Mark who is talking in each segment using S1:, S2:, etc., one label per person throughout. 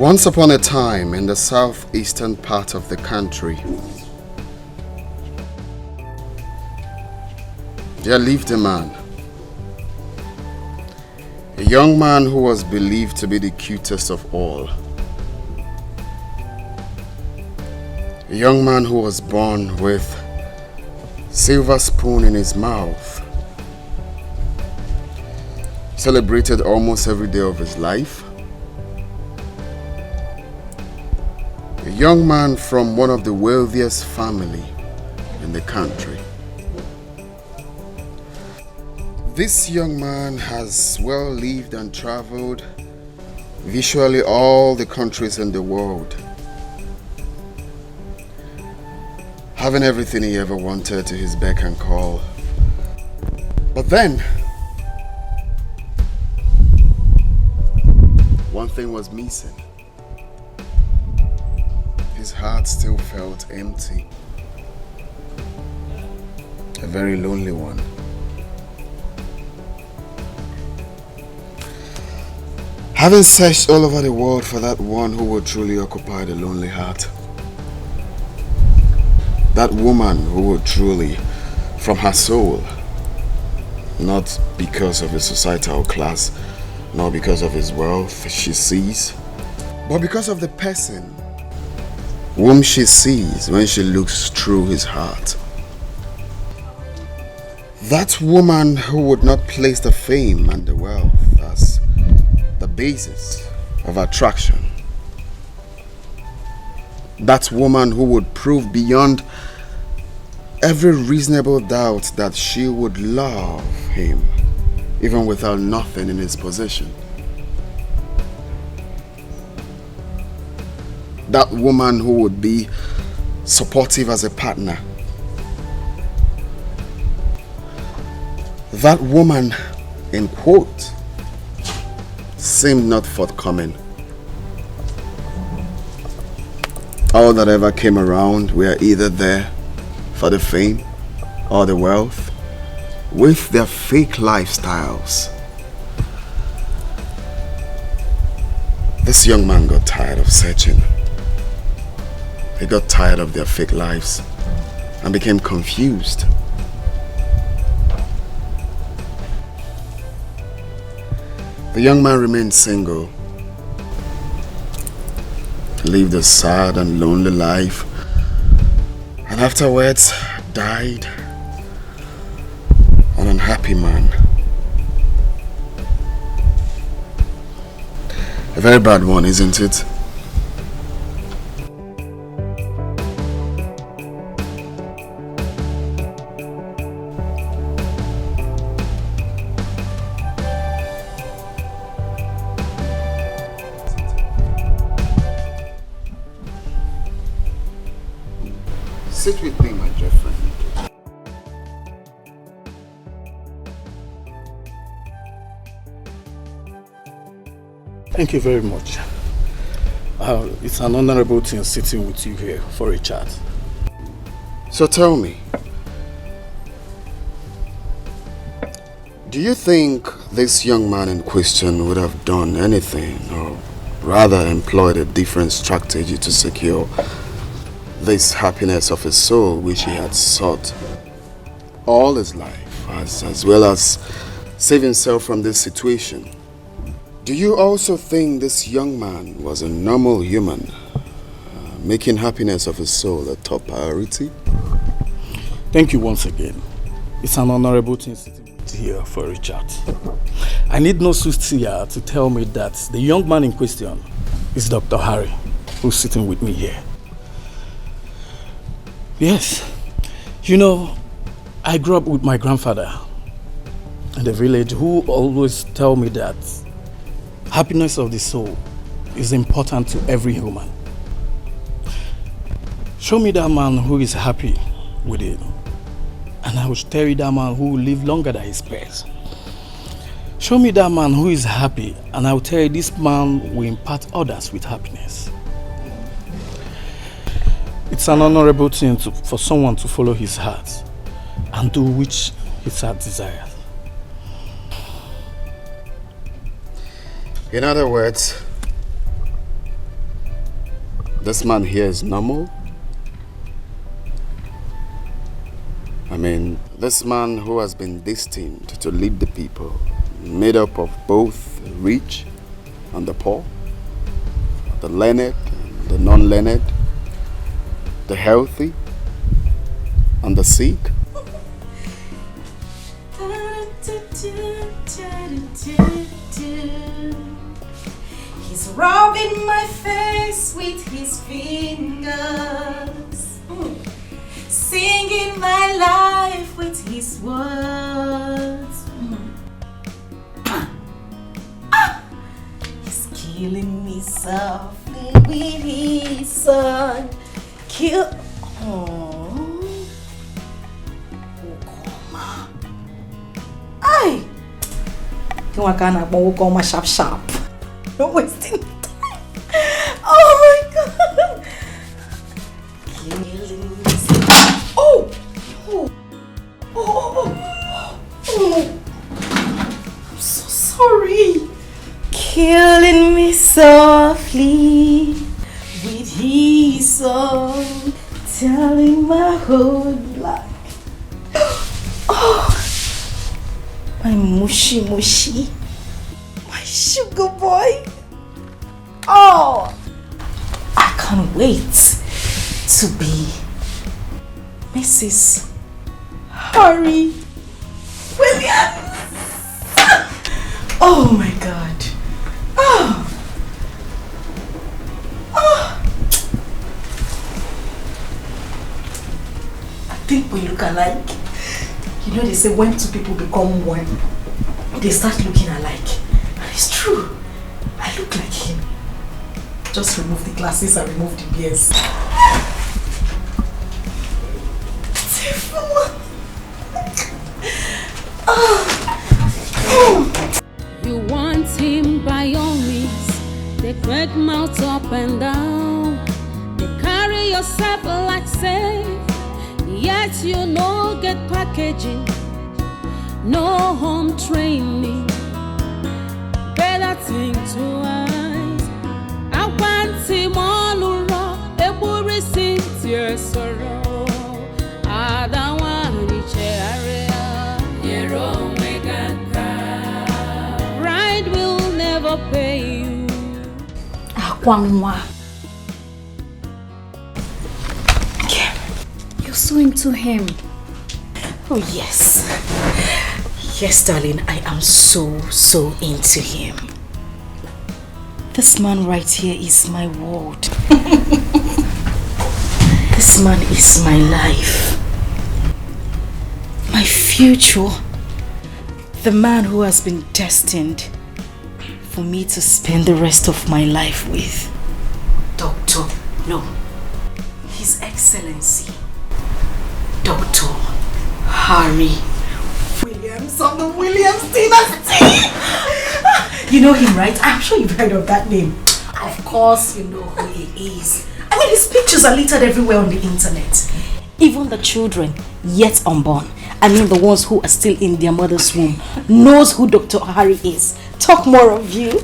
S1: Once upon a time in the southeastern part of the country, there lived a man. A young man who was believed to be the cutest of all. A young man who was born with silver spoon in his mouth. Celebrated almost every day of his life. A young man from one of the wealthiest family in the country. This young man has well lived and traveled virtually all the countries in the world, having everything he ever wanted to his beck and call. But then, one thing was missing. His heart still felt empty. A very lonely one. Having searched all over the world for that one who would truly occupy the lonely heart. That woman who would truly, from her soul, not because of his societal class, nor because of his wealth she sees, but because of the person whom she sees when she looks through his heart. That woman who would not place the fame and the wealth as the basis of attraction. That woman who would prove beyond every reasonable doubt that she would love him even without nothing in his possession. That woman who would be supportive as a partner. That woman, in quote, seemed not forthcoming. All that ever came around were either there for the fame or the wealth, with their fake lifestyles. This young man got tired of searching. He got tired of their fake lives and became confused. The young man remained single, lived a sad and lonely life, and afterwards died an unhappy man. A very bad one, isn't it? Sit with me, my dear friend.
S2: Thank you very much. It's an honorable thing sitting with you here for a chat.
S1: So tell me, do you think this young man in question would have done anything, or rather employed a different strategy to secure this happiness of his soul which he had sought all his life, as well as save himself from this situation? Do you also think this young man was a normal human, making happiness of his soul a top priority?
S2: Thank you once again. It's an honorable thing sitting here for a chat. I need no soothsayer to tell me that the young man in question is Dr. Harry, who's sitting with me here. Yes, you know, I grew up with my grandfather in the village who always tell me that happiness of the soul is important to every human. Show me that man who is happy with it, and I will tell you that man who will live longer than his peers. Show me that man who is happy, and I will tell you this man will impart others with happiness. It's an honorable thing for someone to follow his heart and do which his heart desires.
S1: In other words, this man here is normal? I mean, this man who has been destined to lead the people, made up of both the rich and the poor, the learned and the non-learned, the healthy and the sick.
S3: He's rubbing my face with his fingers, singing my life with his words. He's killing me softly with his song. Ay! You are gonna go sharp. Don't wasting time. Oh my god! Killing me. Oh! Oh! I'm so sorry. Killing me softly with his song, telling my whole life. Oh! My mushy, my sugar boy. Oh, I can't wait to be Mrs. Harry Williams. Oh my God. Oh. I think we look alike. You know, they say when two people become one, they start looking alike. And it's true. I look like him. Just remove the glasses and remove the beers.
S4: You want him by all means. They crack mouth up and down. They carry yourself like safe. Yet you no get packaging, no home training. Better think twice. I want him all around. A worry since your sorrow. I don't want to share. Your own pride will never pay you.
S3: Akwangwa. So into him. Oh yes. Yes, darling, I am so into him. This man right here is my world. This man is my life. My future. The man who has been destined for me to spend the rest of my life with. Doctor, no. His Excellency. Dr. Harry Williams of the Williams dynasty. You know him, right? I'm sure you've heard of that name. Of course you know who he is. I mean, his pictures are littered everywhere on the internet. Even the children yet unborn, I mean the ones who are still in their mother's womb, knows who Dr. Harry is. Talk more of you.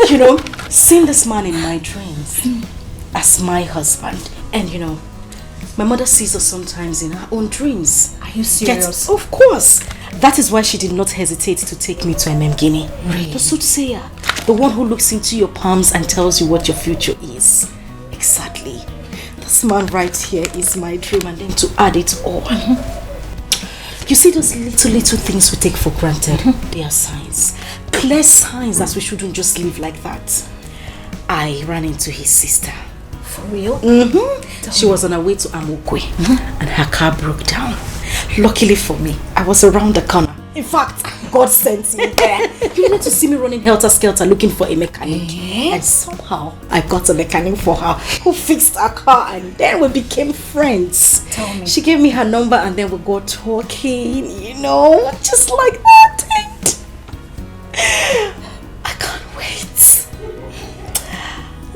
S3: You know, seeing this man in my dreams as my husband. And you know, my mother sees us sometimes in her own dreams. Are you serious? Of course. That is why she did not hesitate to take me to Guinea. Really? The soothsayer. The one who looks into your palms and tells you what your future is. Exactly. This man right here is my dream, and then to add it all. You see those little things we take for granted? They are signs. Clear signs that we shouldn't just live like that. I ran into his sister. For real? She was on her way to Amokwe and her car broke down. Luckily for me, I was around the corner. In fact, God sent me there. You needed to see me running helter-skelter looking for a mechanic. And somehow, I got a mechanic for her who fixed her car, and then we became friends. Tell me. She gave me her number and then we got talking, you know, just like that. I can't wait.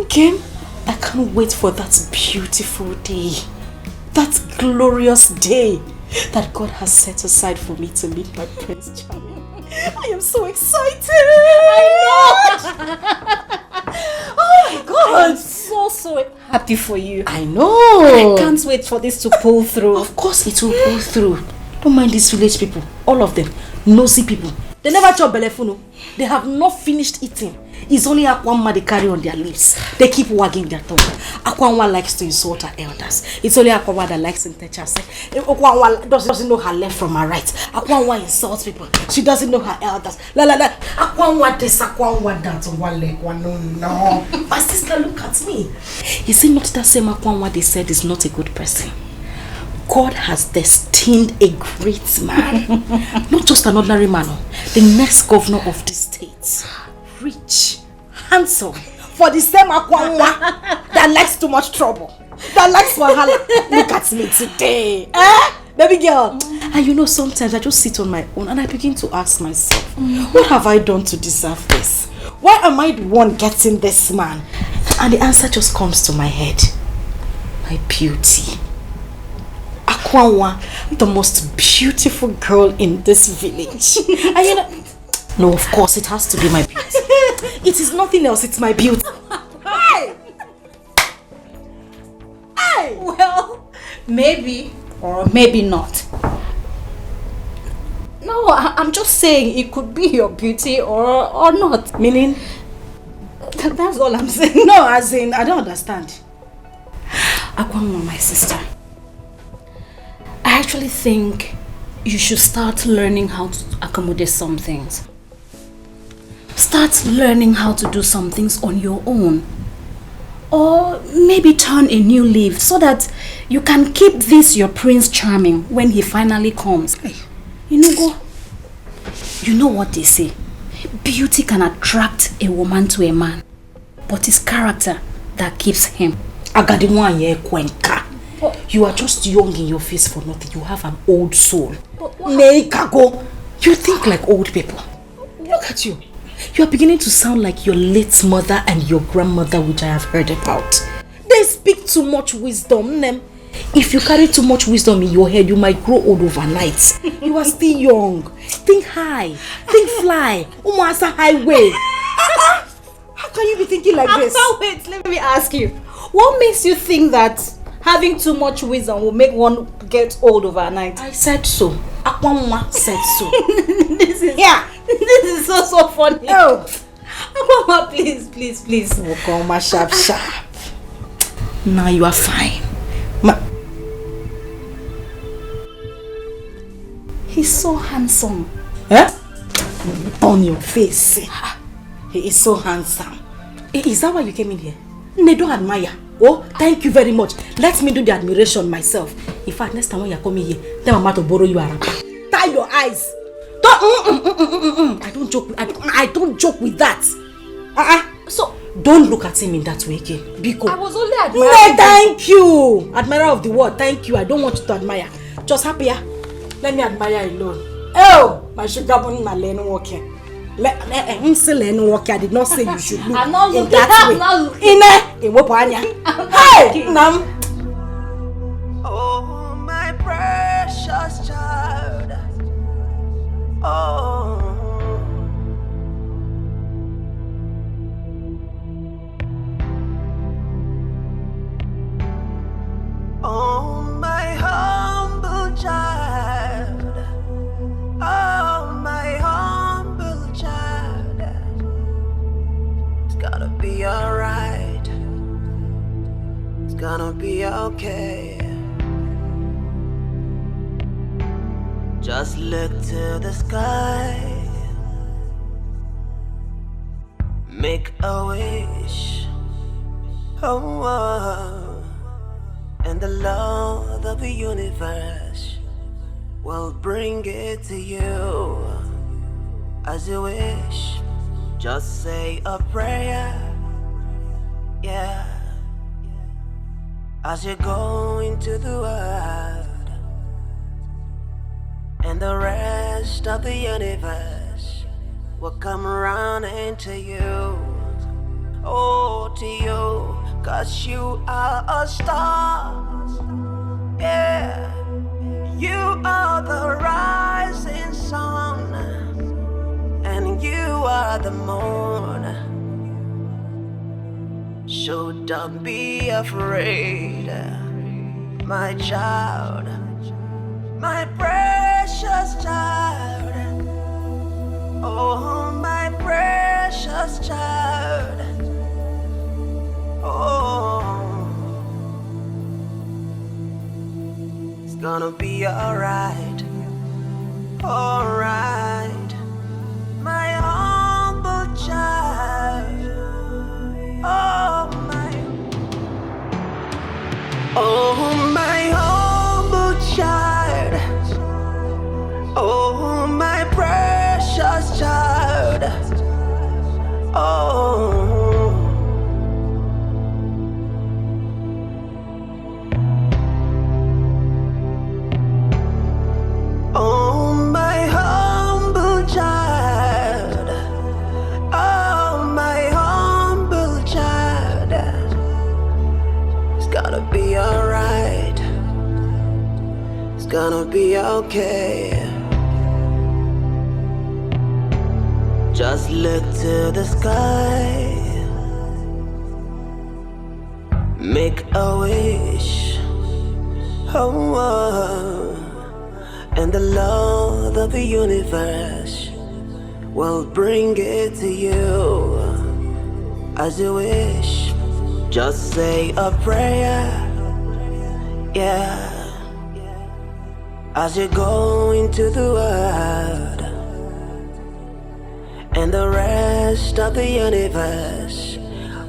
S3: Okay? I can't wait for that beautiful day, that glorious day that God has set aside for me to meet my Prince Charming. I am so excited! I know! Oh my God! I am so happy for you.
S5: I know.
S3: I can't wait for this to pull through.
S5: Of course it will pull through. Don't mind these village people. All of them. Nosy people. They never chop belefuno. They have not finished eating. It's only Akwanwa they carry on their lips. They keep wagging their tongue. Akwanwa likes to insult her elders. It's only Akwanwa that likes to touch her. Akwanwa doesn't know her left from her right. Akwanwa insults people. She doesn't know her elders. La la la. Akwanwa this, Akwanwa that. One leg, one no. My sister, look at me. Is it not that same Akwanwa they said is not a good person? God has destined a great man. Not just an ordinary man. The next governor of the state. Rich, handsome, for the same Akwanwa that likes too much trouble, that likes wahala. Look at me today, baby girl. And you know, sometimes I just sit on my own and I begin to ask myself, what have I done to deserve this? Why am I the one getting this man? And the answer just comes to my head. My beauty. Akwanwa, the most beautiful girl in this village. And you know, no, of course it has to be my beauty. It is nothing else, it's my beauty. Hey! Hey!
S3: Well, maybe or maybe not. No, I'm just saying it could be your beauty or not.
S5: Meaning?
S3: That's all I'm saying.
S5: No, as in, I don't understand.
S3: Akwanwa, my sister, I actually think you should start learning how to accommodate some things. Start learning how to do some things on your own. Or maybe turn a new leaf so that you can keep this your Prince Charming when he finally comes. You know what they say. Beauty can attract a woman to a man, but it's character that keeps him.
S5: You are just young in your face for nothing. You have an old soul. You think like old people. Look at you. You are beginning to sound like your late mother and your grandmother, which I have heard about. They speak too much wisdom. If you carry too much wisdom in your head, you might grow old overnight. You are still young. Think high. Think fly. Umasa highway. How can you be thinking like this?
S3: Wait, let me ask you. What makes you think that having too much wisdom will make one get old overnight?
S5: I said so. Akwanwa said so.
S3: This is so funny.
S5: Oh,
S3: Akwanwa, please.
S5: Akwanwa, sharp. Now you are fine.
S3: He's so handsome.
S5: On your face. He is so handsome. Is that why you came in here? They don't admire. Oh, thank you very much. Let me do the admiration myself. In fact, next time when you're coming here, tell Mama to borrow you a wrapper. Tie your eyes. Don't. I don't joke with that. So don't look at him in that way, okay? Biko.
S3: I was only admiring.
S5: No, thank you. Admirer of the world. Thank you. I don't want you to admire. Just happy. Let me admire alone. Oh, my sugar bun na len walking. I did not say you should look
S3: I'm not
S5: in
S3: looking,
S5: that way.
S3: I'm not looking.
S5: Hey, Nam.
S6: Oh, my precious child. Oh. Oh, my humble child. Oh, my humble child. It's gonna be alright. It's gonna be okay. Just look to the sky. Make a wish. Oh. And the Lord of the universe will bring it to you as you wish. Just say a prayer, yeah, as you go into the world, and the rest of the universe will come around into you. Oh, to you. 'Cause you are a star, yeah. You are the rising sun, and you are the moon So don't be afraid, my child, my precious child. Oh, my precious child. Oh, it's gonna be alright, alright, my humble child. Oh, my humble child. Oh, my precious child. Oh, oh, my humble child. Oh, my humble child. It's gonna be alright. It's gonna be okay. Just look to the sky, make a wish, oh, and the Lord of the universe will bring it to you as you wish. Just say a prayer, yeah, as you go into the world. And the rest of the universe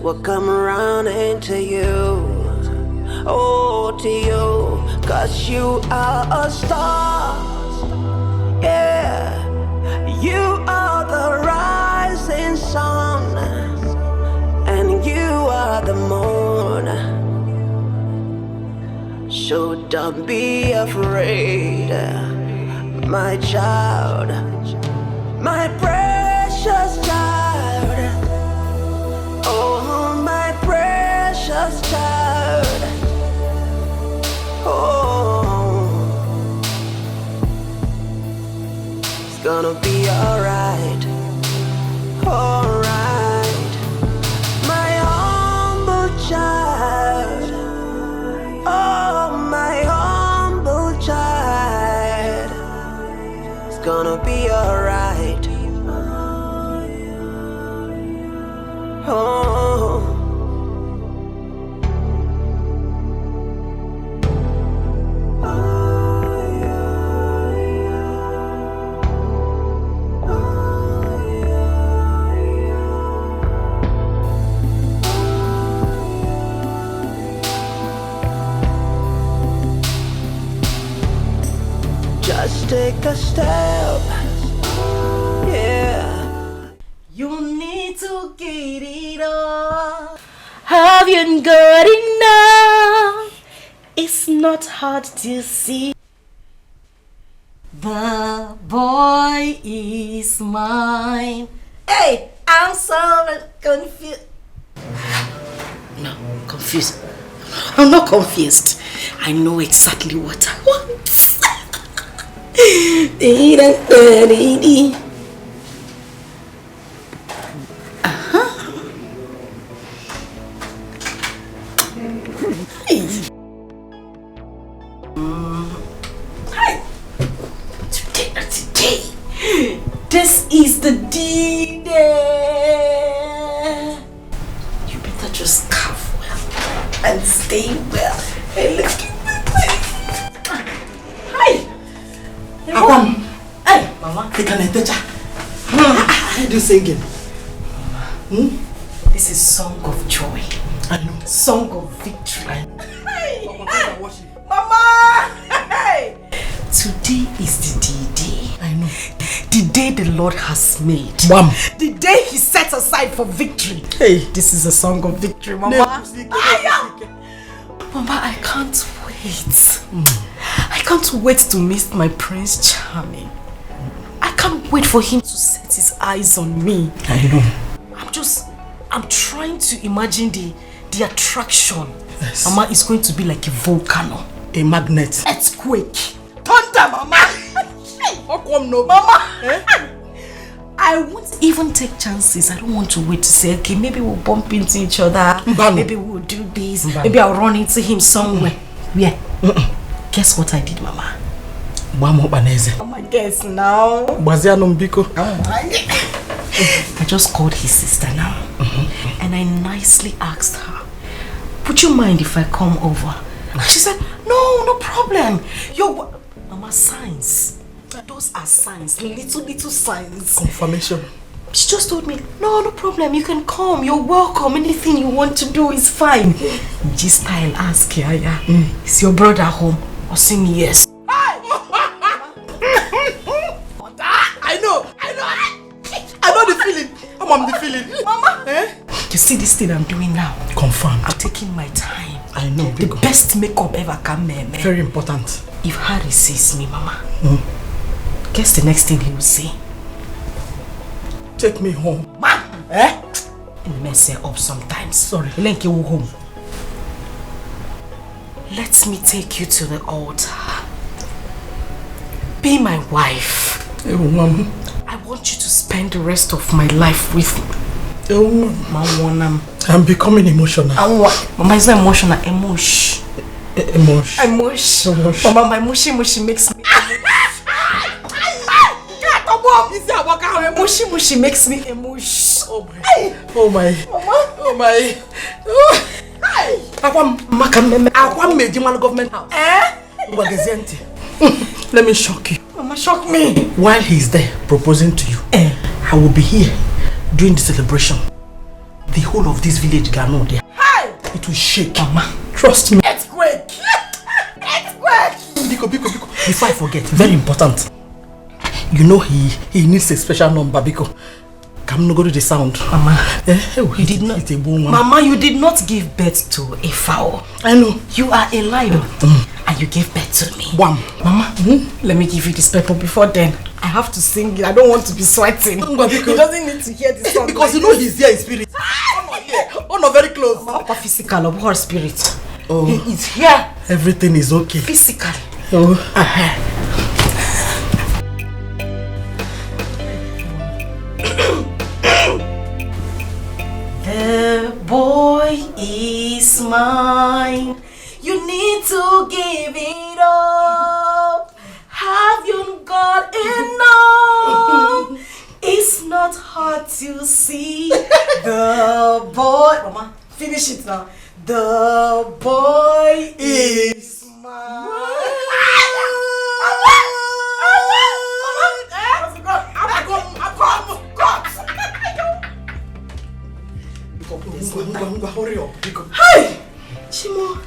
S6: will come around into you. Oh, to you, 'cause you are a star. Yeah, you are the rising sun, and you are the moon. So don't be afraid, my child, my precious child. Oh, my precious child. Oh, it's gonna be alright, alright, my humble child. Oh, my humble child. It's gonna be alright. Oh, just take a step, yeah.
S5: You need to get it on. Have you got enough? It's not hard to see. The boy is mine. Hey, I'm so confused. No, confused. I'm not confused. I know exactly what I want. Today, this is the D-Day. You better just carve well and stay well. Hey, look at this. Hi.
S2: Akam.
S5: Hey, Mama.
S2: They can enter. How do you sing it?
S5: This is song of joy.
S2: I know.
S5: Song of victory.
S2: I know.
S5: Hey, Mama! Hey! Today is the D-Day.
S2: I know.
S5: The day the Lord has made.
S2: Bam.
S5: The day He set aside for victory.
S2: Hey.
S5: This is a song of victory, Mama. Mama, I can't wait. I can't wait to meet my Prince Charming. I can't wait for him to set his eyes on me.
S2: I know.
S5: I'm trying to imagine the attraction.
S2: Yes.
S5: Mama, is going to be like a volcano.
S2: A magnet.
S5: Earthquake. Thunder, Mama.
S2: How come no?
S5: Mama. I won't even take chances. I don't want to wait to say, okay, maybe we'll bump into each other. Maybe we'll do this. Maybe I'll run into him somewhere. Where? Guess what I did, Mama?
S2: Mama,
S5: guess now. I just called his sister now. And I nicely asked her, would you mind if I come over? She said, no problem. Mama, signs. Those are signs, little signs.
S2: Confirmation.
S5: She just told me, no problem, you can come, you're welcome, anything you want to do is fine. Just style ask Yaya, is your brother home? Or say me yes.
S2: I know the feeling. I'm the feeling.
S5: Mama, you see this thing I'm doing now?
S2: Confirmed.
S5: I'm taking my time.
S2: I know.
S5: The best makeup ever come, man.
S2: Very important.
S5: If Harry sees me, Mama, guess the next thing he will say?
S2: Take me home.
S5: Ma! And mess her up sometimes.
S2: Sorry.
S5: Let you home. Let me take you to the altar. Be my wife.
S2: Hey, Mama.
S5: I want you to spend the rest of my life with me.
S2: Mama. I'm becoming emotional.
S5: Mama, it's not emotional. Emotion. Mama, my mushy makes me mushy makes me emotion.
S2: Oh my. Mama, government house. Let me shock you.
S5: Mama, shock me.
S2: While he's there proposing to you, I will be here during the celebration. The whole of this village can know there. It will shake. Mama, trust me.
S5: Earthquake.
S2: Biko. Before I forget, very important. You know he needs a special number, Biko. Come no go to the sound.
S5: Mama, you did not. Mama, you did not give birth to a fowl.
S2: I know.
S5: You are a lion. And you gave birth to me.
S2: Wham.
S5: Mama, let me give you this paper before then. I have to sing it. I don't want to be sweating. He doesn't need to hear this song.
S2: Because you know he's here in spirit. Oh, no, very close.
S5: Mama, physical of her spirit.
S2: Oh.
S5: He is here.
S2: Everything is okay.
S5: Physical.
S2: Oh.
S5: The boy is mine. You need to give it up. Have you got enough? It's not hard to see. The boy, Mama, finish it now. The boy is mine.
S2: Hurry up, Biko.
S5: Hey! Chimo.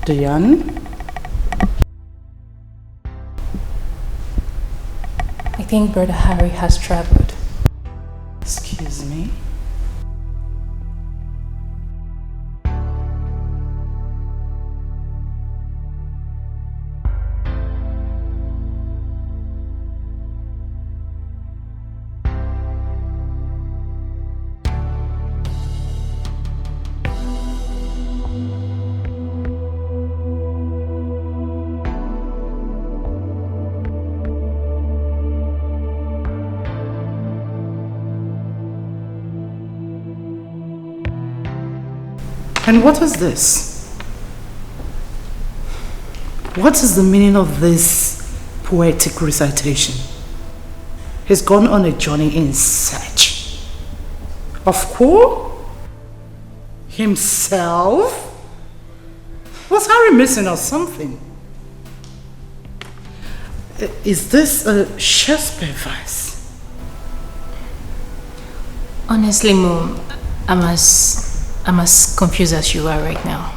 S3: Diane?
S7: I think Brother Harry has traveled.
S3: Excuse me? And what is this? What is the meaning of this poetic recitation? He's gone on a journey in search of who? Himself?
S8: Was Harry missing or something? Is this a Shakespeare verse?
S7: Honestly, Mom, I'm as confused as you are right now.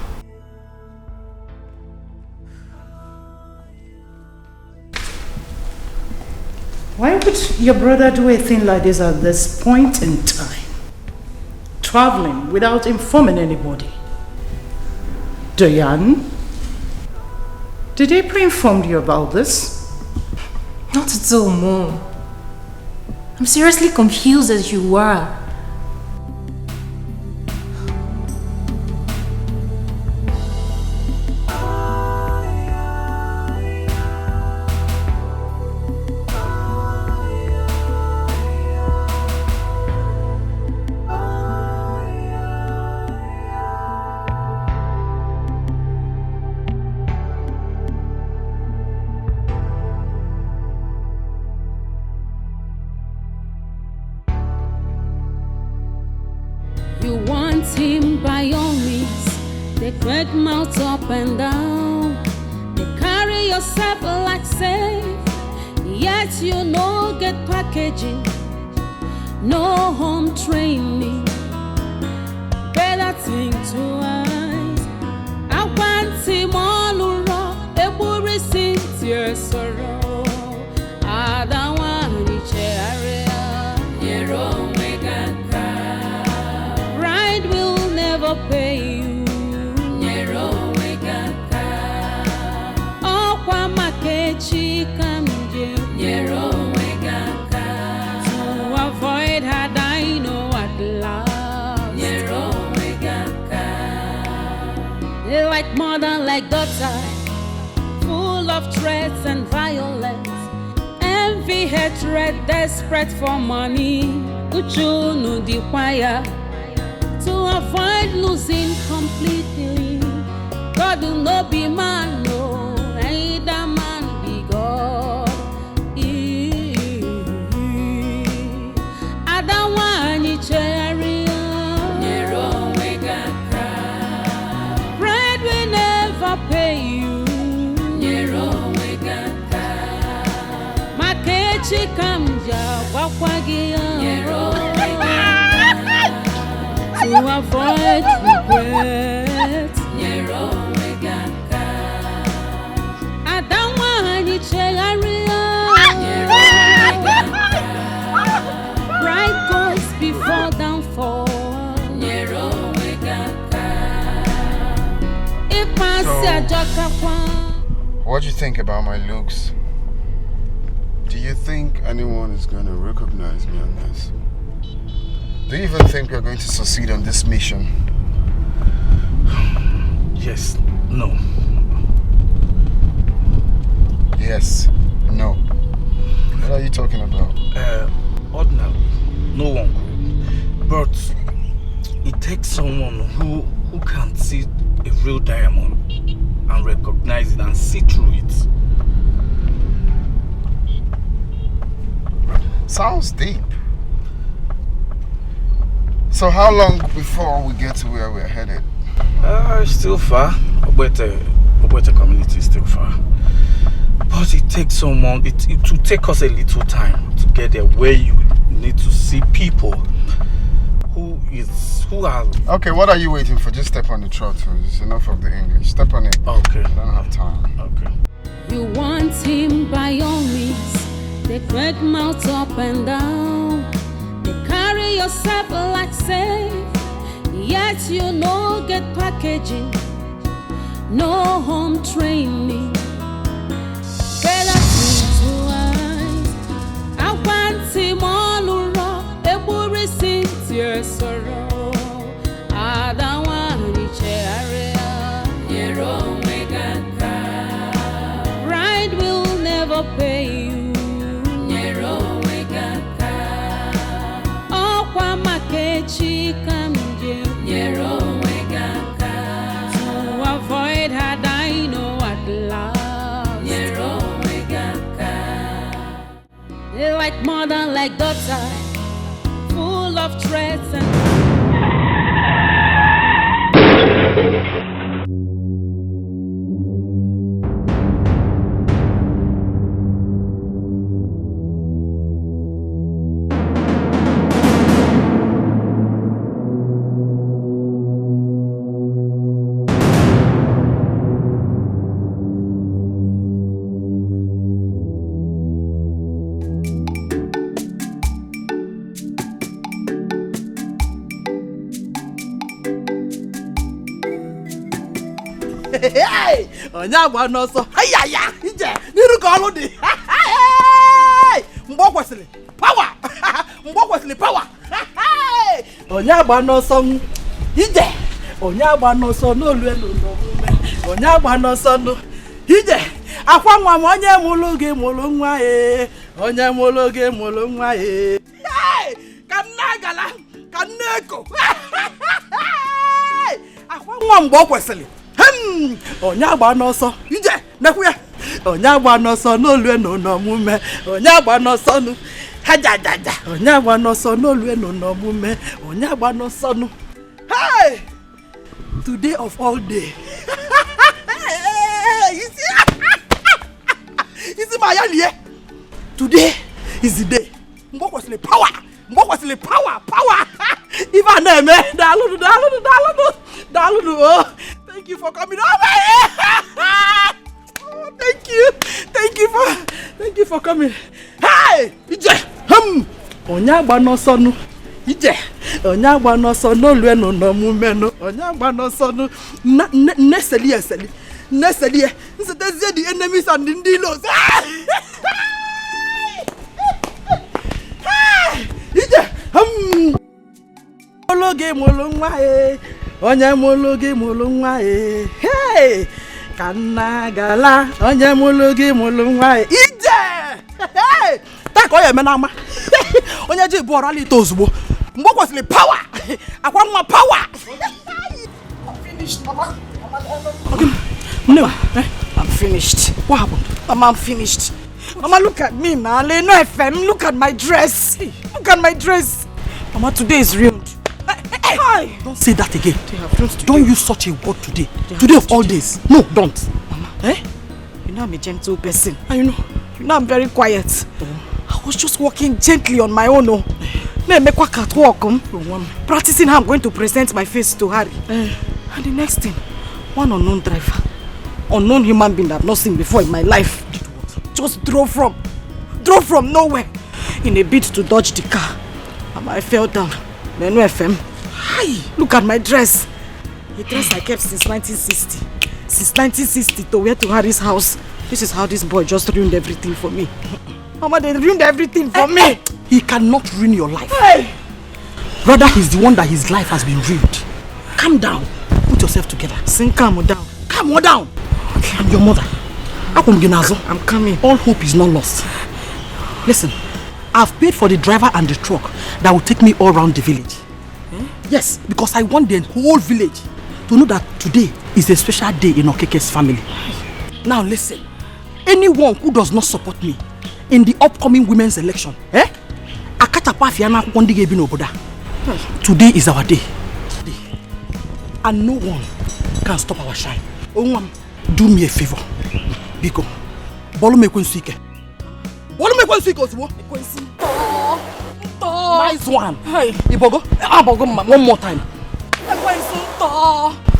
S8: Why would your brother do a thing like this at this point in time? Traveling without informing anybody. Diane, did April inform you about this?
S7: Not at all, Mom. I'm seriously confused as you are.
S4: You want him by all means. They crack mouth up and down. They carry yourself like safe. Yet you no get packaging, no home training. Better think twice. I want him all around. A worry since your sorrow. I don't want to share your own way. Pride will never pay you. Oh, Kwamakechi Kamje. To avoid her, I know at last. They like mother, like daughter, full of threats and violence, envy, hatred, desperate for money. Uchunu the choir. To avoid losing completely. God will not be man, no, either man be God. I don't want you cherry. Bread will never pay you. Makechi kamja wakwagia. To avoid regret. I don't want you Pride goes before downfall.
S1: What do you think about my looks? Do you think anyone is going to recognize me on this? Do you even think we're going to succeed on this mission?
S2: Yes, no.
S1: Yes, no. What are you talking about?
S2: Ordinarily, no one could. But it takes someone who can see a real diamond and recognize it and see through it.
S1: Sounds deep. So how long before we get to where we're headed?
S2: Still far. Obwete community is still far. But it takes someone, it will take us a little time to get there, where you need to see people who are...
S1: Okay, what are you waiting for? Just step on the throttle. It's enough of the English. Step on it.
S2: Okay.
S1: I don't have time.
S2: Okay.
S4: You want him by all means. They crack mouth up and down. They carry yourself like safe. Yet you no get packaging, no home training. Better think twice. I want him all around. A worry since your sorrow. I don't want to share your own way. Pride will never pay you. Oh, Kwamakechi Kamje. To avoid her, I know at last. They like mother, like daughter, full of threats and
S2: Hey! Onya gba n'ọsọ. Ayaya! Ije! N'iru ka ọlụ dị. Mgbe ọ kwesịrị power. Mgbe ọ kwesịrị power. Onya gba n'ọsọ. Ije! Onya gba n'ọsọ n'olu elu n'omume. Onya gba n'ọsọ no. Ije! Akwa nwa m onye mụrụ gị mụrụ nwa e. Onye mụrụ gị mụrụ nwa e. Ka nna gala, ka nna eko. Akwa nwa mgbe ọ kwesịrị. Onye agba n'ọsọ. Ije, nekwu ya. Onye agba n'ọsọ n'olu enu n'omume. Onye agba n'ọsọ nu. Hajajaja. Onye agba n'ọsọ n'olu enu n'omume. Onye agba n'ọsọ nu. Hey! Today of all day. You see my hand here? Today is the day. Mbo kwesịrị power. Mbo kwesịrị power. If I name daludu. Oh, thank you for coming over here. Oh, thank you for coming. Hey, Ije. Onye agba n'ọsọ nu. Ije. Onye agba n'ọsọ n'olu enu n'omume nu. Onye agba n'ọsọ nu. Neseli. Nsetezie the enemies and the dealers. Ije. Mologe molo nwa e. Onye mologe molo nwa e. Hey! Kana gala. Onye mologe molo nwa e. Ije! Hey! Tako ya menama. Onye ji bo rally to ozugbo. Mgbe kwesịrị power. Akwa nwa power. I'm finished, Mama. Okay. No, I'm finished. What happened? Mama, I'm finished. Mama, look at me now. No FM. Look at my dress. Mama, today is ruined. Hey. Don't say that again. Don't use such a word today. Today of all days. No, don't. Mama, you know I'm a gentle person. You know I'm very quiet. I was just walking gently on my own. Practicing how I'm going to present my face to Harry. And the next thing, one unknown driver, unknown human being that I've not seen before in my life, just drove from nowhere in a bid to dodge the car. And I fell down. Then FM. Hi, look at my dress. A dress I kept since 1960. Since 1960 to wear to Harry's house. This is how this boy just ruined everything for me. Mama, they ruined everything for me. He cannot ruin your life. Hey. Rather, he's the one that his life has been ruined. Calm down. Put yourself together. Sing calm down. Calm down. Okay. I'm your mother. I'm coming. All hope is not lost. Listen, I've paid for the driver and the truck that will take me all around the village. Yes, because I want the whole village to know that today is a special day in Okeke's family. Now listen, anyone who does not support me in the upcoming women's election, today is our day. And no one can stop our shine. Do me a favor. Biko, bolu me kwensike. Nice one. Hey, Ibogo. One more time.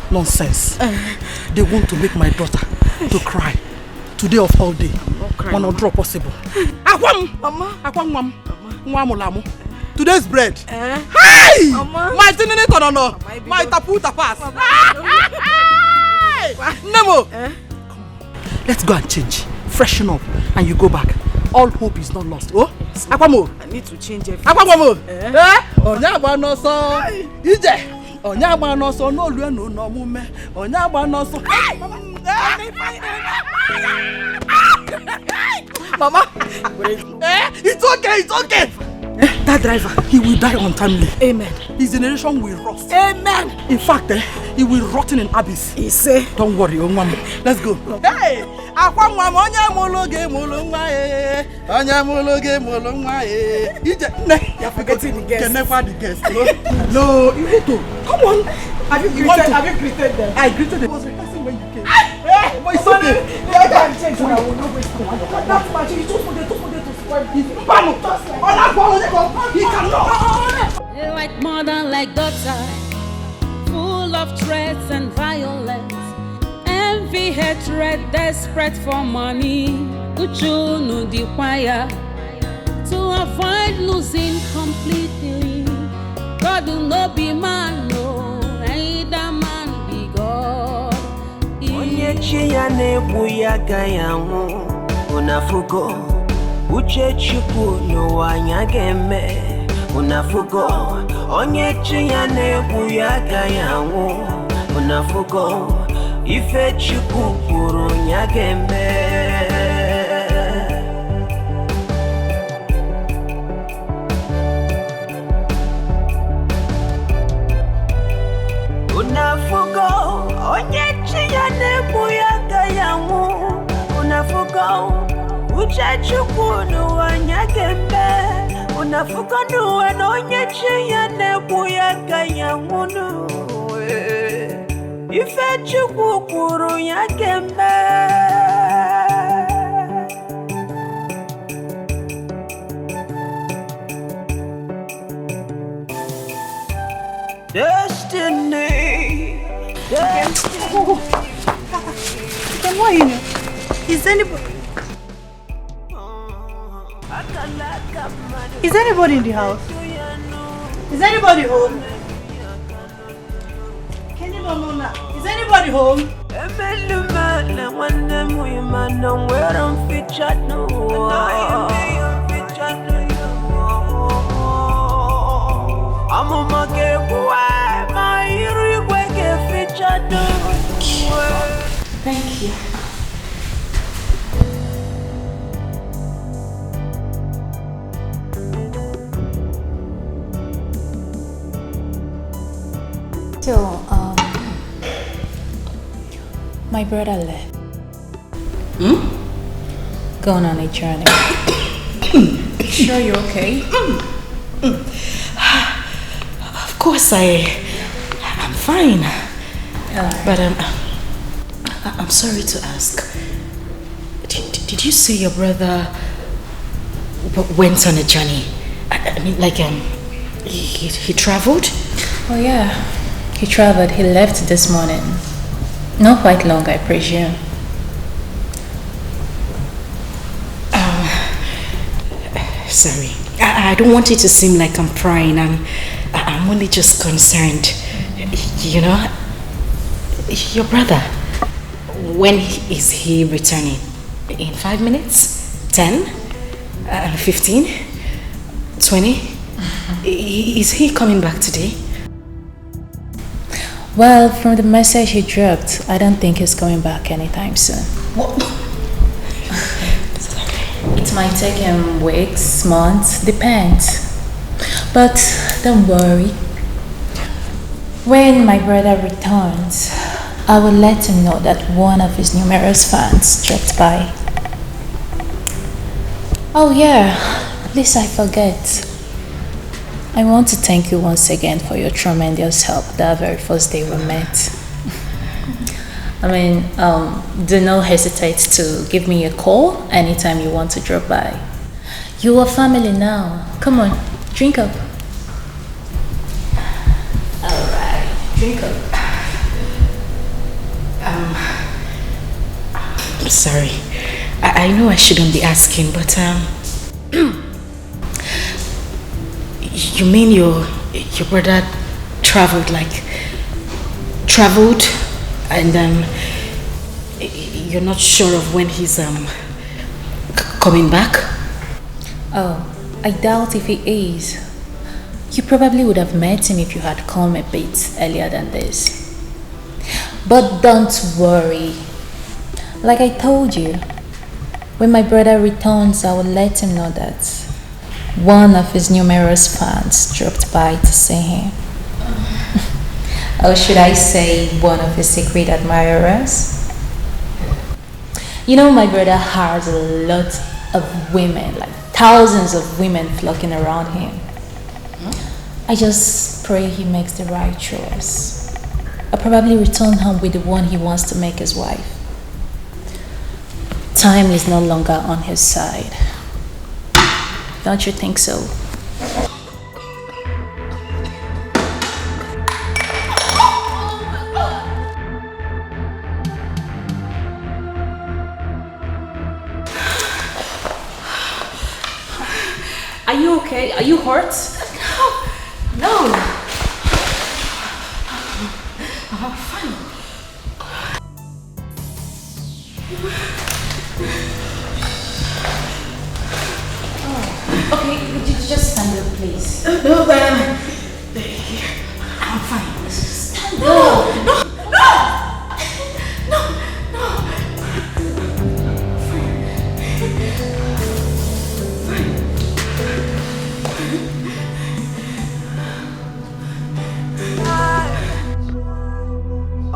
S2: Nonsense. They want to make my daughter to cry. Today of all day. One or drop possible. Mama. Today's bread. Hey! My tinene no. My tapu tapas. Nemo. Let's go and change. Freshen up and you go back. All hope is not lost. Oh? Akwamo. I need to change everything. Akwamo. Onyagba no so. Ije. Onyagba no so no lu no no mume. Onyagba no so. Mama. It's okay. That driver, he will die untimely. Amen. His generation will rust. Amen. In fact, he will rot in an abyss. He say. Don't worry, let's go. Hey! You're forgetting the guests. The guests. No, you need to. Come on. Have you greeted them? I greeted them. I was rehearsing when you came. But it's okay. I can change when I will not waste time. That's much. You just wanted to spoil it. He cannot.
S4: Like mother, like daughter, full of threats and violence. Envy, hatred, desperate for money. Uchu no the choir to avoid losing completely. God will not be man, no, either man be God.
S6: chiyane buyaga yangu unafugo uche chukwu n'ụwa geme unafugo onye chiyane buyaga yangu unafugo ife chukwu kwuru geme. Unafugo onye chiyane buyaga yangu unafugo uche chukwu n'ụwa geme unafugo n'ụwa onye chiyane buyaga yangu ife chukwu kwuru geme. Destiny.
S8: Then why you know? Is anybody in the house? Is anybody home? Can you know now? Is anybody home?
S3: Thank you.
S7: So, my brother left. Gone on a journey. Sure you're okay?
S3: Of course I'm fine. But I'm sorry to ask. Did you say your brother went on a journey? I mean, like he traveled?
S7: Oh yeah, he traveled. He left this morning. Not quite long, I presume.
S3: Sorry. I don't want it to seem like I'm prying. I'm only just concerned. You know, your brother, when is he returning? In 5 minutes? 10? 15? 20? Is he coming back today?
S7: Well, from the message he dropped, I don't think he's coming back anytime soon.
S3: What?
S7: It might take him weeks, months, depends. But don't worry. When my brother returns, I will let him know that one of his numerous fans dropped by. Oh yeah, lest I forget. I want to thank you once again for your tremendous help that very first day we met. I mean, do not hesitate to give me a call anytime you want to drop by. You are family now. Come on, drink up. Alright, drink up.
S3: I'm sorry. I know I shouldn't be asking, but you mean your brother traveled and you're not sure of when he's coming back?
S7: Oh, I doubt if he is. You probably would have met him if you had come a bit earlier than this. But don't worry. Like I told you, when my brother returns, I will let him know that one of his numerous fans dropped by to see him. Or should I say one of his secret admirers? You know, my brother has a lot of women, like thousands of women flocking around him. I just pray he makes the right choice. I'll probably return home with the one he wants to make his wife. Time is no longer on his side. Don't you think so?
S5: Are you okay? Are you hurt? No. Fine.
S7: please.
S3: No, I'm fine. Stand up. No.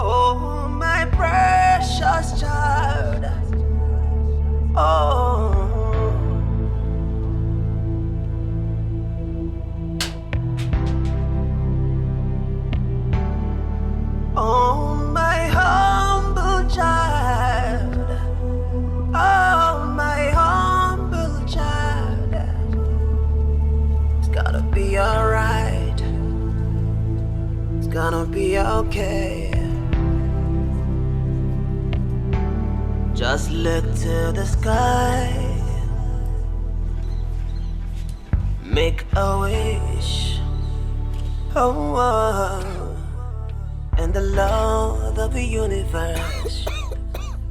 S6: Oh, my precious child. Oh. Oh, my humble child. Oh, my humble child. It's gonna be alright. It's gonna be okay. Just look to the sky. Make a wish. Oh. And the Lord of the universe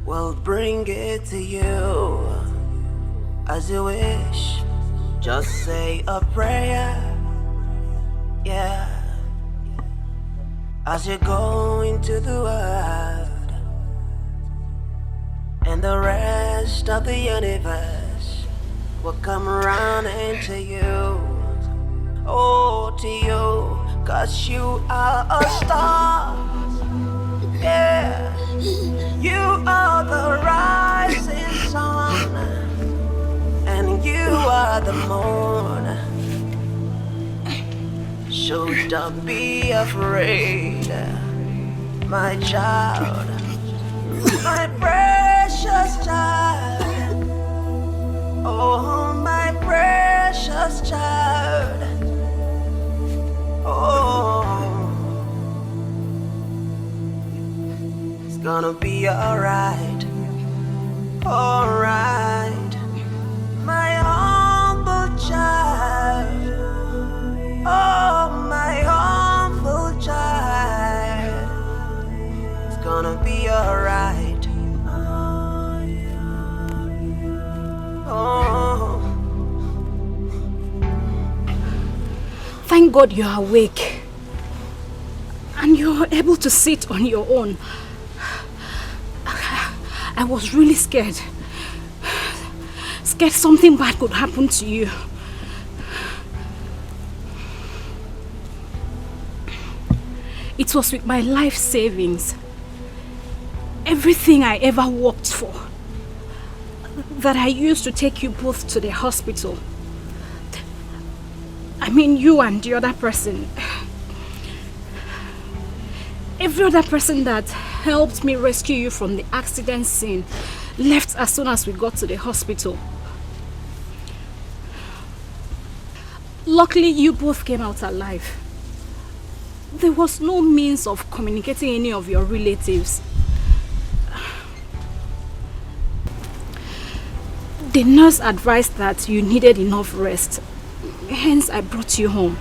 S6: will bring it to you as you wish. Just say a prayer, yeah, as you go into the world, and the rest of the universe will come around into you, oh, to you. 'Cause you are a star, yeah. You are the rising sun, and you are the moon. So don't be afraid, my child, my precious child. Oh, my precious child. Oh, it's gonna be alright, alright, my humble child. Oh, my humble child. It's gonna be alright. Oh.
S3: Thank God you're awake. And you're able to sit on your own. I was really scared. Scared something bad could happen to you. It was with my life savings, everything I ever worked for, that I used to take you both to the hospital. I mean, you and the other person. Every other person that helped me rescue you from the accident scene left as soon as we got to the hospital. Luckily, you both came out alive. There was no means of communicating any of your relatives. The nurse advised that you needed enough rest. Hence, I brought you home.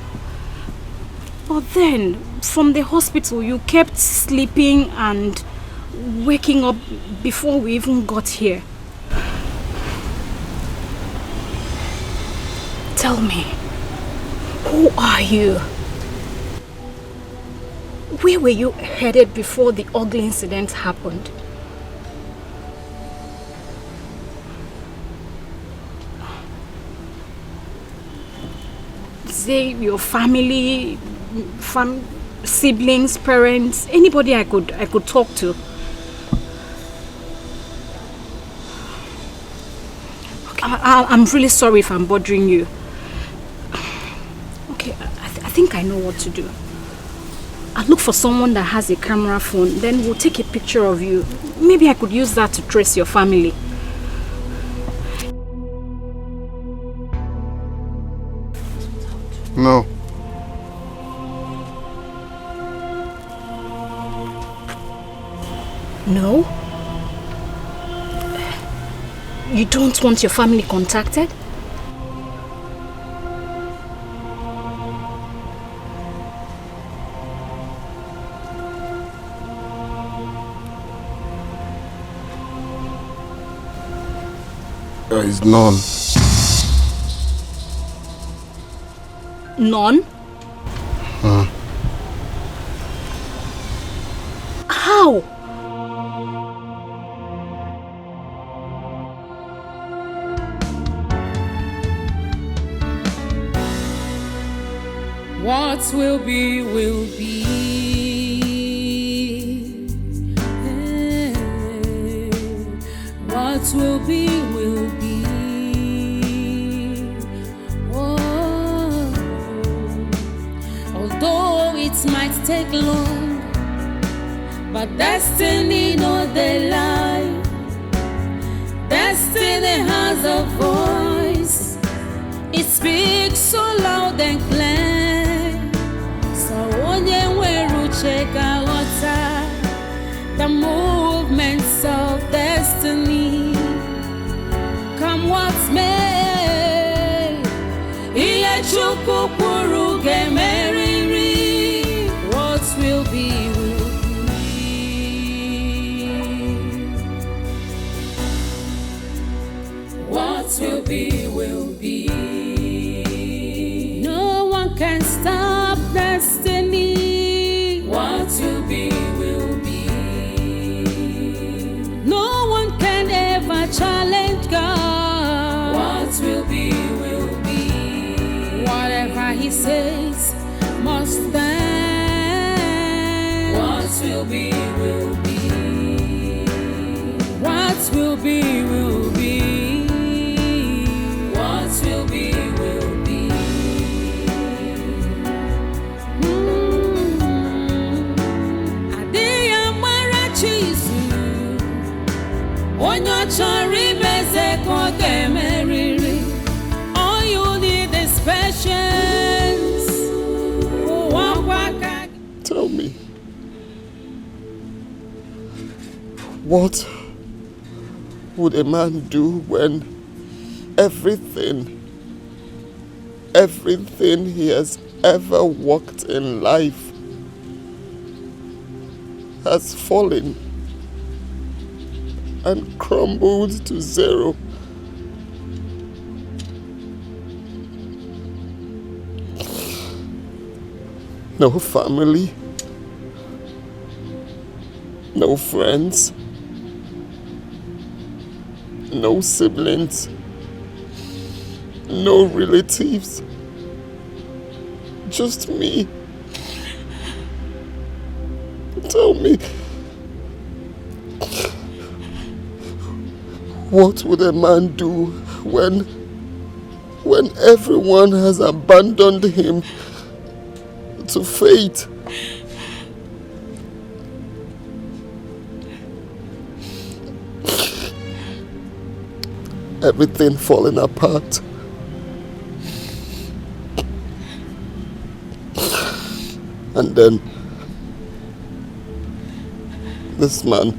S3: But then, from the hospital, you kept sleeping and waking up before we even got here. Tell me, who are you? Where were you headed before the ugly incident happened? Say your family, siblings, parents, anybody I could talk to. Okay, I'm really sorry if I'm bothering you. Okay, I think I know what to do. I'll look for someone that has a camera phone, then we'll take a picture of you. Maybe I could use that to trace your family.
S1: No.
S3: No? You don't want your family contacted?
S1: There is none.
S3: None? How?
S4: What will be, will be. What will be, will be. Oh, although it might take long, but destiny no they lie. Destiny has a voice. It speaks so loud and clear. So onye weru cheka water, the movements of destiny. Come what may, iye chukwu kwuru gemeriri. What will be, will be. What will be, will be. No one can stop destiny. What will be, will be. No one can ever challenge God. What will be, will be. Whatever He says must stand. What will be, will be. What will be, will be. What will be, will be. Onye chọrọ imeze ka ọ ga-emeriri. All you need is patience.
S1: Tell me, what would a man do when everything he has ever worked in life has fallen and crumbled to zero? No family, no friends, no siblings, no relatives, just me. Tell me, what would a man do when everyone has abandoned him to fate? Everything falling apart. And then this man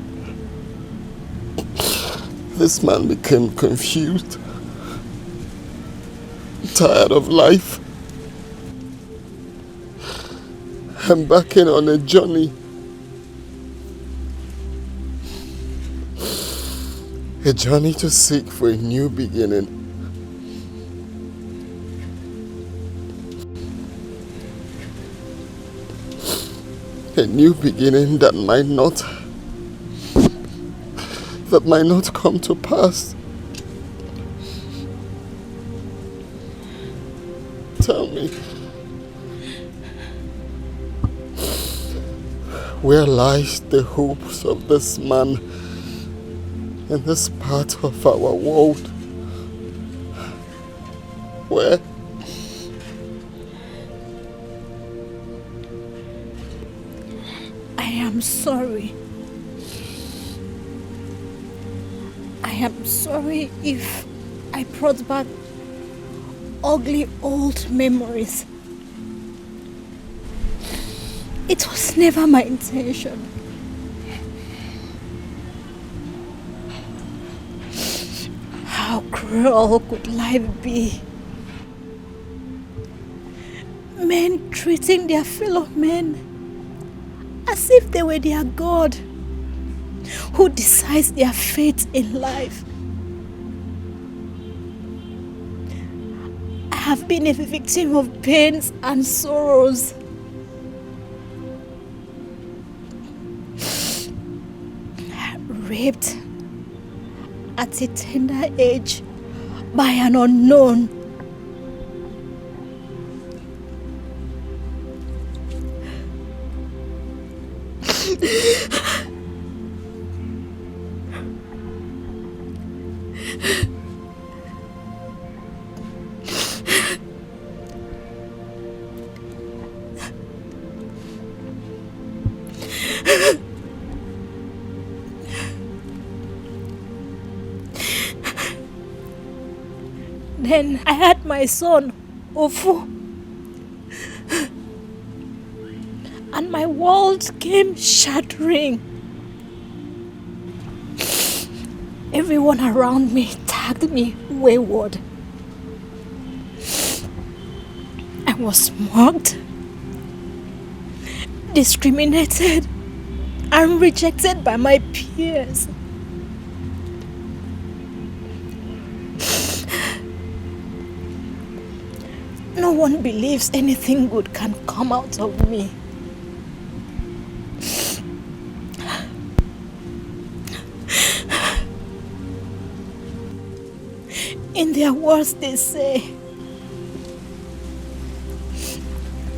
S1: became confused, tired of life, embarking on a journey. A journey to seek for a new beginning. A new beginning that might not come to pass. Tell me, where lies the hopes of this man in this part of our world? Where?
S3: I am sorry. I am sorry if I brought back ugly old memories. It was never my intention. How cruel could life be? Men treating their fellow men as if they were their God, who decides their fate in life. I have been a victim of pains and sorrows. Raped at a tender age by an unknown. Then I had my son, Ofu, and my world came shattering. Everyone around me tagged me wayward. I was mocked, discriminated, and rejected by my peers. No one believes anything good can come out of me. In their words, they say,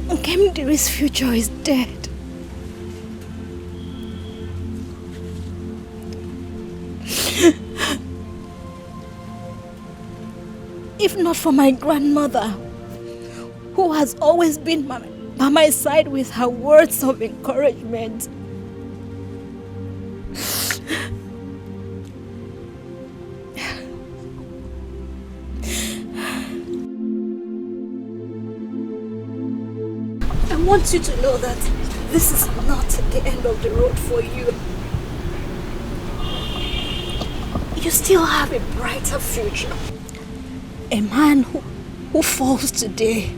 S3: Kemdiri's future is dead. If not for my grandmother, who has always been by my side with her words of encouragement. I want you to know that this is not the end of the road for you. You still have a brighter future. A man who falls today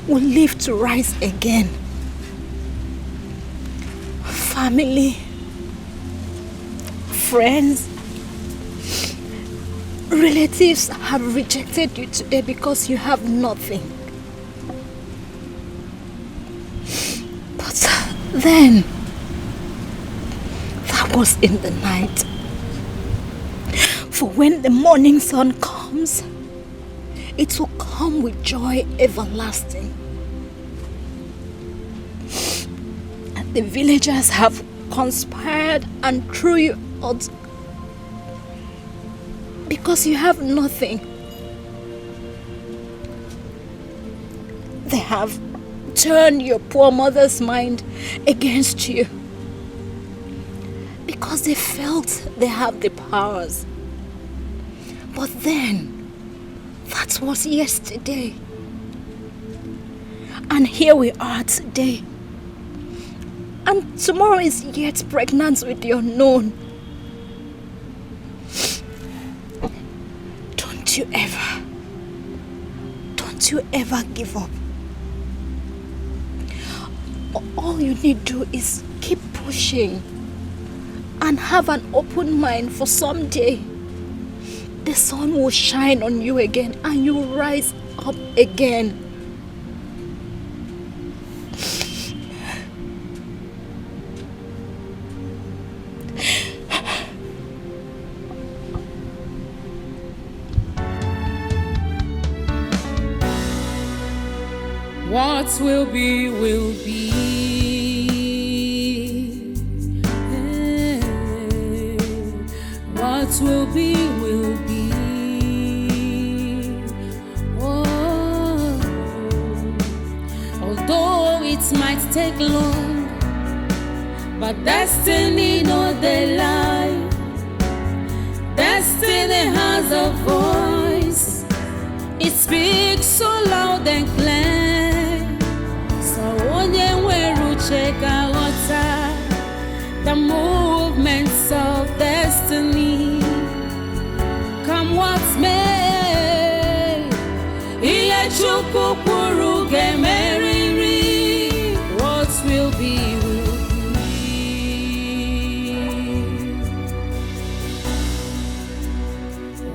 S3: will live to rise again. Family, friends, relatives have rejected you today because you have nothing. But then, that was in the night. For when the morning sun comes, it will come with joy everlasting. And the villagers have conspired and threw you out because you have nothing. They have turned your poor mother's mind against you because they felt they have the powers. But then, that was yesterday. And here we are today. And tomorrow is yet pregnant with the unknown. Don't you ever give up. All you need to do is keep pushing and have an open mind for someday. The sun will shine on you again and you will rise up again.
S4: What will be, will be. What will be, will be. Although it might take long, but destiny knows the lie. Destiny has a voice. It speaks so loud and clear. So when we check out the movements of destiny, come what may. What will be, will be.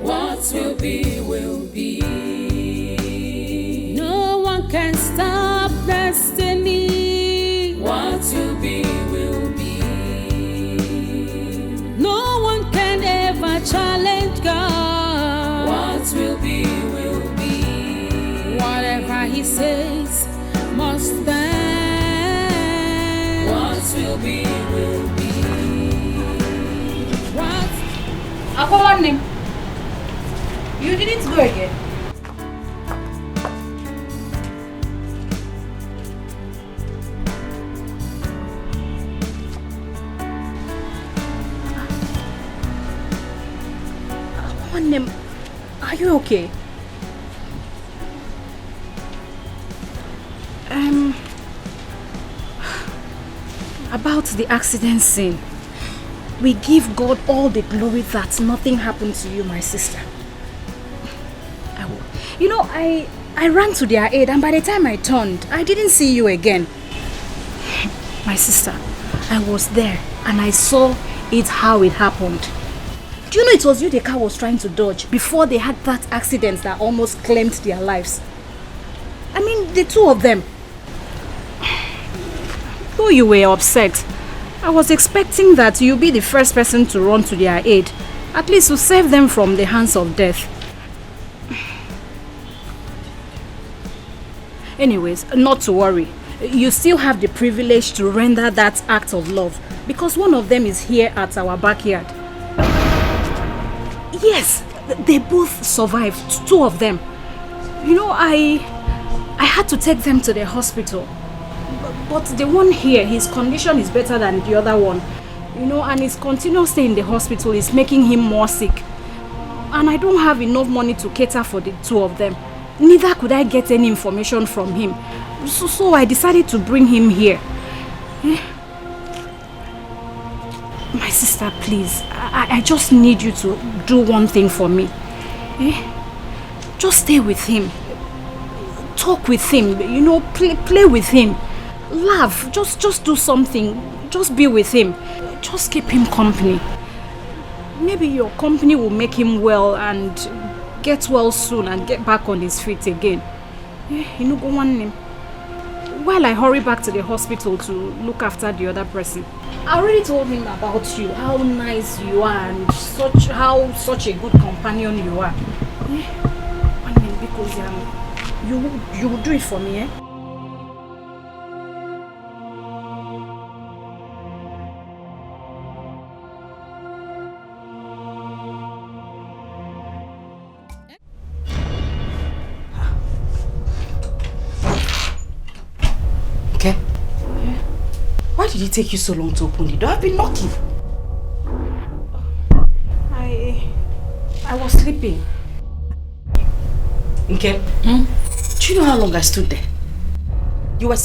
S4: What will be, will be. What will be, will be. Whatever he says must stand. What will be, will be. What?
S5: I'll call on him. You didn't go again. Are you okay? About the accident scene. We give God all the glory that nothing happened to you, my sister. I ran to their aid, and by the time I turned, I didn't see you again. My sister, I was there and I saw it how it happened. Do you know it was you the car was trying to dodge before they had that accident that almost claimed their lives? I mean, the two of them. Though you were upset, I was expecting that you'd be the first person to run to their aid, at least to save them from the hands of death. Anyways, not to worry. You still have the privilege to render that act of love because one of them is here at our backyard. Yes, they both survived, two of them. I had to take them to the hospital. But the one here, his condition is better than the other one. And his continuous stay in the hospital is making him more sick. And I don't have enough money to cater for the two of them. Neither could I get any information from him. So I decided to bring him here. My sister, please, I just need you to do one thing for me. Just stay with him. Talk with him, play with him. Laugh, just do something. Just be with him. Just keep him company. Maybe your company will make him well and get well soon and get back on his feet again. Go on him. While I hurry back to the hospital to look after the other person. I already told him about you, how nice you are and such a good companion you are. Because you will do it for me,
S3: Okay. Why did it take you so long to open the door? I've been knocking.
S5: I was sleeping.
S3: Okay. Do you know how long I stood there? You were...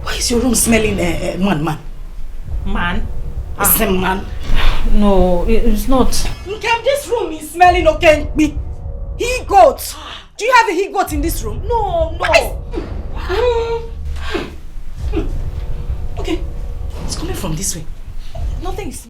S3: Why is your room smelling man?
S5: Man?
S3: It's a man.
S5: No, it's not.
S3: Okay, this room is smelling okay. He goat. Do you have a he goat in this room?
S5: No.
S3: Okay, it's coming from this way. Nothing is...